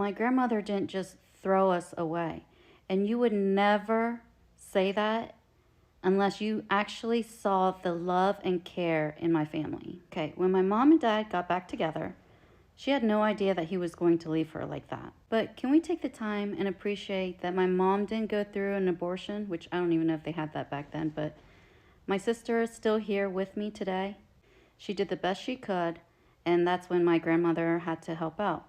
My grandmother didn't just throw us away. And you would never say that unless you actually saw the love and care in my family. Okay, when my mom and dad got back together, she had no idea that he was going to leave her like that. But can we take the time and appreciate that my mom didn't go through an abortion, which I don't even know if they had that back then, but my sister is still here with me today. She did the best she could, and that's when my grandmother had to help out.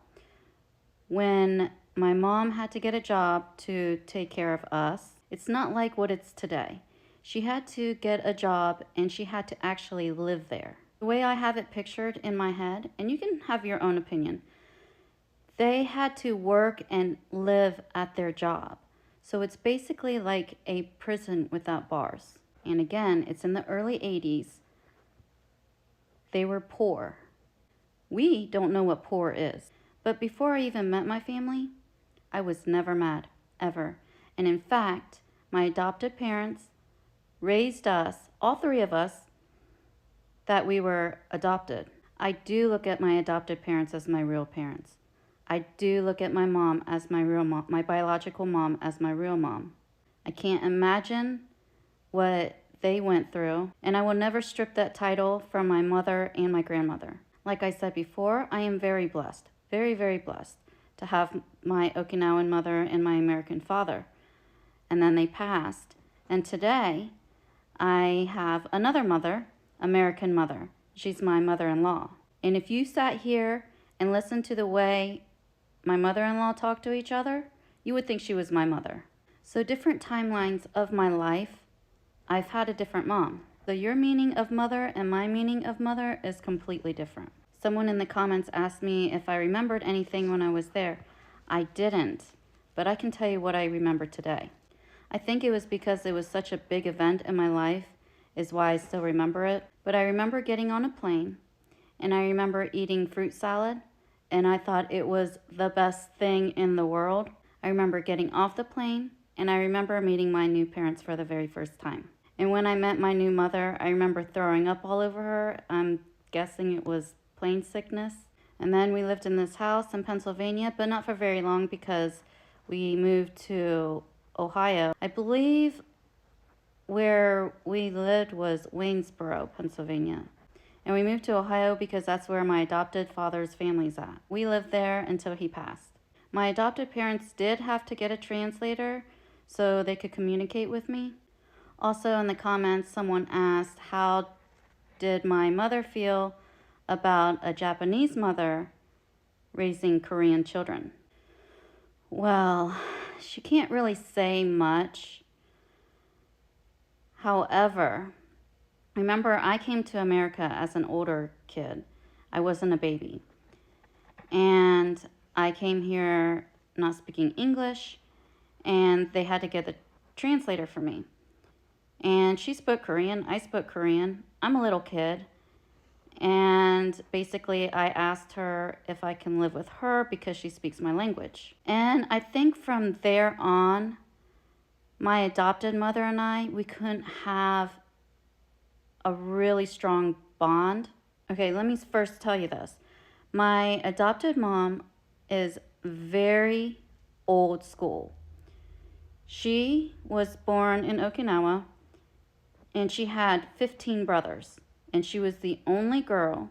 When my mom had to get a job to take care of us, it's not like what it's today. She had to get a job and she had to actually live there. The way I have it pictured in my head, and you can have your own opinion, they had to work and live at their job. So it's basically like a prison without bars. And again, it's in the early 80s. They were poor. We don't know what poor is. But before I even met my family, I was never mad, ever. And in fact, my adopted parents raised us, all three of us, that we were adopted. I do look at my adopted parents as my real parents. I do look at my mom as my real mom, my biological mom as my real mom. I can't imagine what they went through, and I will never strip that title from my mother and my grandmother. Like I said before, I am very blessed, very, very blessed to have my Okinawan mother and my American father. And then they passed. And today, I have another mother, American mother. She's my mother-in-law. And if you sat here and listened to the way my mother-in-law talked to each other, you would think she was my mother. So different timelines of my life, I've had a different mom. So your meaning of mother and my meaning of mother is completely different. Someone in the comments asked me if I remembered anything when I was there. I didn't, but I can tell you what I remember today. I think it was because it was such a big event in my life is why I still remember it. But I remember getting on a plane, and I remember eating fruit salad, and I thought it was the best thing in the world. I remember getting off the plane, and I remember meeting my new parents for the very first time. And when I met my new mother, I remember throwing up all over her. I'm guessing it was plane sickness. And then we lived in this house in Pennsylvania, but not for very long because we moved to Ohio. I believe where we lived was Waynesboro, Pennsylvania. And we moved to Ohio because that's where my adopted father's family's at. We lived there until he passed. My adopted parents did have to get a translator so they could communicate with me. Also in the comments, someone asked, how did my mother feel about a Japanese mother raising Korean children? Well, she can't really say much. However, remember, I came to America as an older kid. I wasn't a baby. And I came here not speaking English, and they had to get a translator for me. And she spoke Korean, I spoke Korean. I'm a little kid. And basically, I asked her if I can live with her because she speaks my language. And I think from there on, my adopted mother and I, we couldn't have a really strong bond. Okay, let me first tell you this. My adopted mom is very old school. She was born in Okinawa, and she had 15 brothers, and she was the only girl,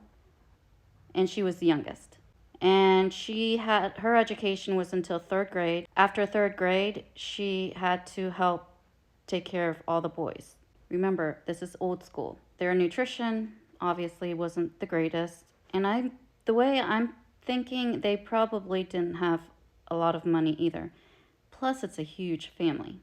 and she was the youngest. And her education was until 3rd grade. After 3rd grade, she had to help take care of all the boys. Remember, this is old school. Their nutrition obviously wasn't the greatest. And the way I'm thinking, they probably didn't have a lot of money either. Plus, it's a huge family.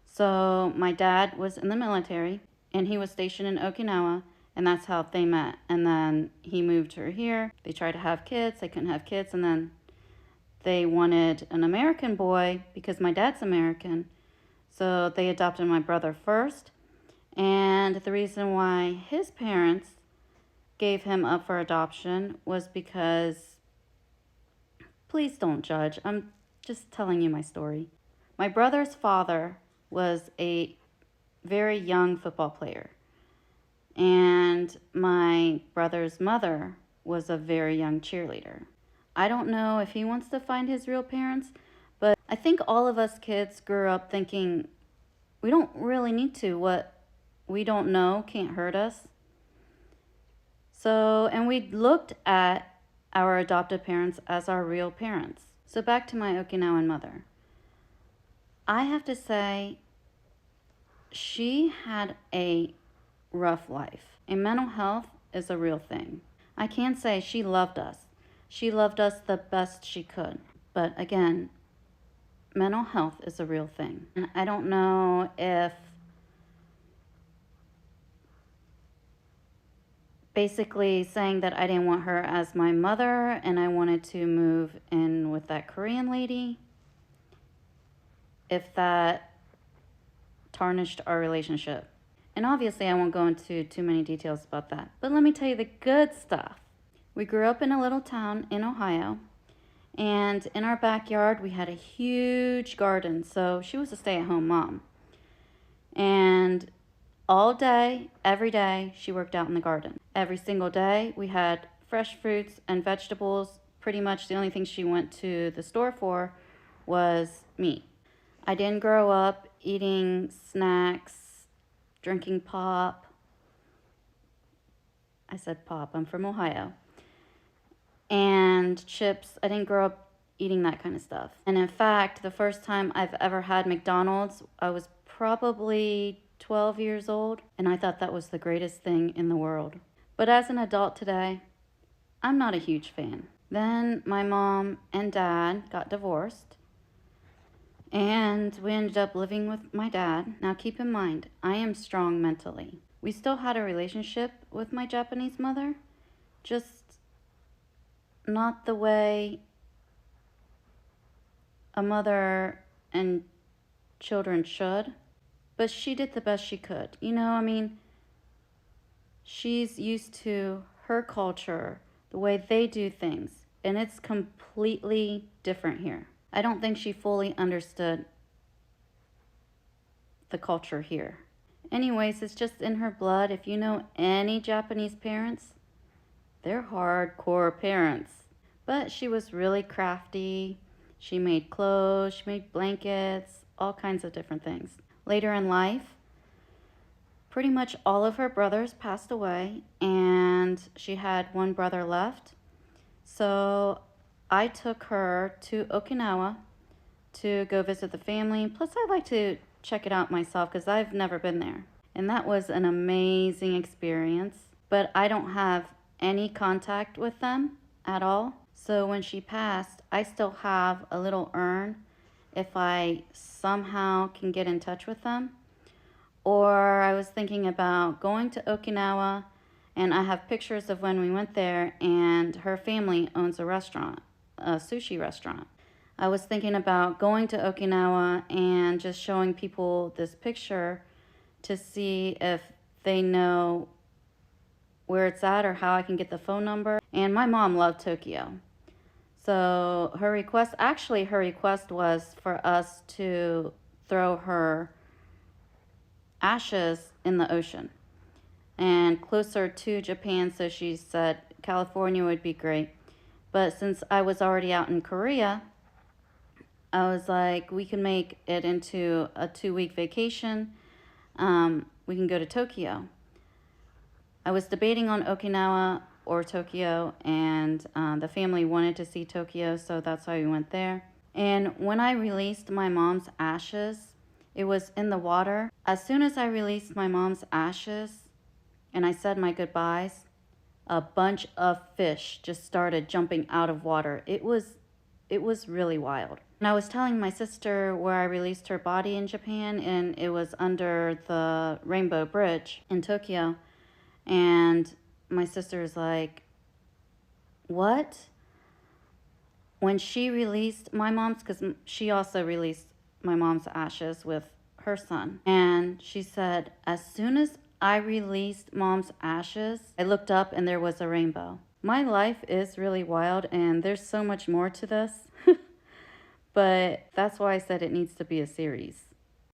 So my dad was in the military, and he was stationed in Okinawa, and that's how they met. And then he moved her here. They tried to have kids. They couldn't have kids. And then they wanted an American boy because my dad's American. So they adopted my brother first. And the reason why his parents gave him up for adoption was because, please don't judge. I'm just telling you my story. My brother's father was a very young football player. And my brother's mother was a very young cheerleader. I don't know if he wants to find his real parents, but I think all of us kids grew up thinking we don't really need to. What we don't know can't hurt us. So, and we looked at our adoptive parents as our real parents. So, back to my Okinawan mother. I have to say, she had a rough life, and mental health is a real thing. I can say she loved us. She loved us the best she could. But again, mental health is a real thing. And I don't know if basically saying that I didn't want her as my mother and I wanted to move in with that Korean lady, if that tarnished our relationship. And obviously, I won't go into too many details about that. But let me tell you the good stuff. We grew up in a little town in Ohio, and in our backyard, we had a huge garden. So she was a stay-at-home mom. And all day, every day, she worked out in the garden. Every single day, we had fresh fruits and vegetables. Pretty much the only thing she went to the store for was meat. I didn't grow up eating snacks, drinking pop. I said pop, I'm from Ohio. And chips. I didn't grow up eating that kind of stuff. And in fact, the first time I've ever had McDonald's, I was probably 12 years old, and I thought that was the greatest thing in the world. But as an adult today, I'm not a huge fan. Then my mom and dad got divorced, and we ended up living with my dad. Now keep in mind, I am strong mentally. We still had a relationship with my Japanese mother, just not the way a mother and children should. But she did the best she could. I mean, she's used to her culture, the way they do things, and it's completely different here. I don't think she fully understood the culture here. Anyways, it's just in her blood. If you know any Japanese parents, they're hardcore parents. But she was really crafty. She made clothes, she made blankets, all kinds of different things. Later in life, pretty much all of her brothers passed away, and she had one brother left. So I took her to Okinawa to go visit the family. Plus, I'd like to check it out myself because I've never been there. And that was an amazing experience. But I don't have any contact with them at all. So when she passed, I still have a little urn if I somehow can get in touch with them. Or I was thinking about going to Okinawa, and I have pictures of when we went there, and her family owns a restaurant, a sushi restaurant. I was thinking about going to Okinawa and just showing people this picture to see if they know where it's at or how I can get the phone number. And my mom loved Tokyo. So her request was for us to throw her ashes in the ocean and closer to Japan. So she said California would be great. But since I was already out in Korea, I was like, we can make it into a 2-week vacation. We can go to Tokyo. I was debating on Okinawa or Tokyo, and the family wanted to see Tokyo, so that's why we went there. And when I released my mom's ashes, it was in the water. As soon as I released my mom's ashes and I said my goodbyes, a bunch of fish just started jumping out of water. It was really wild. And I was telling my sister where I released her body in Japan, and it was under the Rainbow Bridge in Tokyo. And my sister is like, what? When she released my mom's, because she also released my mom's ashes with her son. And she said, as soon as I released mom's ashes, I looked up and there was a rainbow. My life is really wild, and there's so much more to this. But that's why I said it needs to be a series.